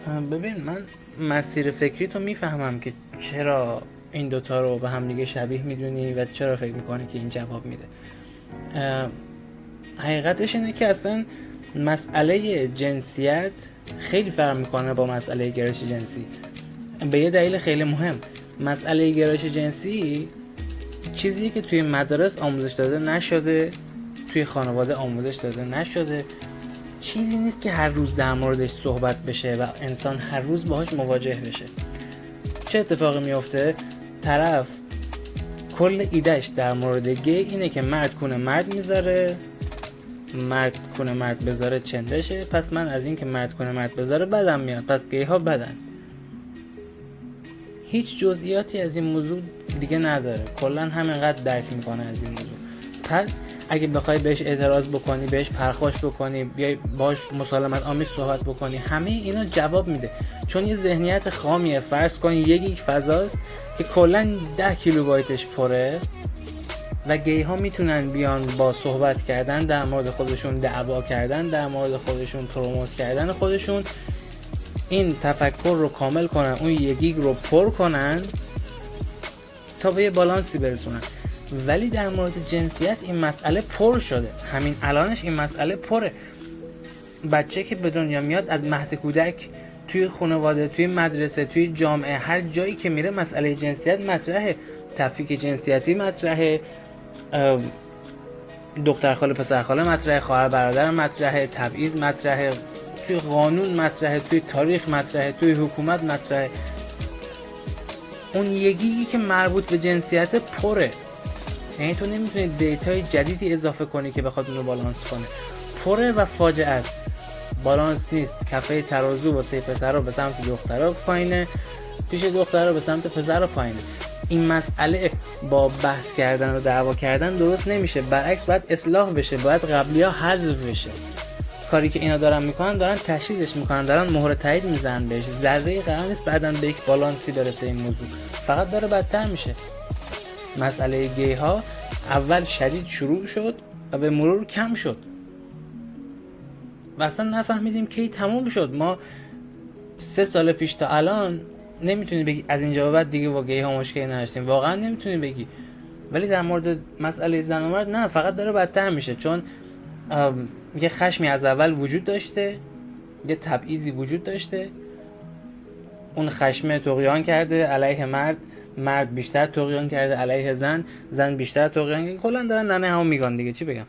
ببین، من مسیر فکری تو میفهمم که چرا این دوتا رو به هم دیگه شبیه میدونی و چرا فکر میکنی که این جواب میده. حقیقتش اینه که اصلا مسئله جنسیت خیلی فرق میکنه با مسئله گرایش جنسی، به یه دلیل خیلی مهم. مسئله گرایش جنسی چیزیه که توی مدارس آموزش داده نشده، توی خانواده آموزش داده نشده، چیزی نیست که هر روز در موردش صحبت بشه و انسان هر روز باهاش مواجه بشه. چه اتفاقی میفته؟ طرف کل ایدهش در مورد گی اینه که مرد کونه مرد میذاره، مرد کونه مرد بذاره چندشه، پس من از این که مرد کونه مرد بذاره بدم میاد، پس گی ها بدن. هیچ جزئیاتی از این موضوع دیگه نداره، کلا همینقدر درک میکنه از این موضوع. پس اگه بخوای بهش اعتراض بکنی، بهش پرخاش بکنی، بیای باش مسالمت آمیز صحبت بکنی، همه اینا جواب میده، چون یه ذهنیت خامیه. فرض کن 1 گیگ فضاست که کلا 10 کیلوبایتش پره و گی ها میتونن بیان با صحبت کردن در مورد خودشون، دعوا کردن در مورد خودشون، پروموت کردن خودشون، این تفکر رو کامل کنن، اون 1 گیگ رو پر کنن تا به یه بالانسی برسونن. ولی در مورد جنسیت این مسئله پر شده، همین الانش این مسئله پره. بچه که به دنیا میاد از مهد کودک، توی خانواده، توی مدرسه، توی جامعه، هر جایی که میره مسئله جنسیت مطرحه، تفکیک جنسیتی مطرحه، دختر خاله پسر خاله مطرحه، خواهر برادر مطرحه، تبعیض مطرحه، توی قانون مطرحه، توی تاریخ مطرحه، توی حکومت مطرحه. اون یکی که مربوط به جنسیت پره، یعنی تو نمیتونی دیتای جدیدی اضافه کنی که بخواد اونو بالانس کنه. پره و فاجعه است، بالانس نیست. کفه ترازو واسه پسرا به سمت دخترا پایینه، پیش دخترا به سمت پسرا پایینه. این مسئله با بحث کردن و دعوا کردن درست نمیشه، برعکس باید اصلاح بشه، باید قبلی‌ها حذف بشه. کاری که اینا دارن میکنن، دارن تشدیدش میکنن، دارن مهر تایید میزنن بهش. ذره‌ای قرار نیست بعداً به یک بالانسی برسه این موضوع، فقط داره بدتر میشه. مسئله گی ها اول شدید شروع شد و به مرور کم شد و اصلا نفهمیدیم کی تموم شد. ما 3 سال پیش تا الان نمیتونی بگی از اینجا به بعد دیگه با گی ها مشکلی نداشتیم، واقعا نمیتونی بگی. ولی در مورد مسئله زن و مرد نه، فقط داره بدتر میشه، چون یه خشمی از اول وجود داشته، یه تبعیضی وجود داشته، اون خشمه طغیان کرده علیه مرد، مرد بیشتر طغیان کرده علیه زن، زن بیشتر طغیان کرده، کلا دارن ننه همون میگن دیگه، چی بگم.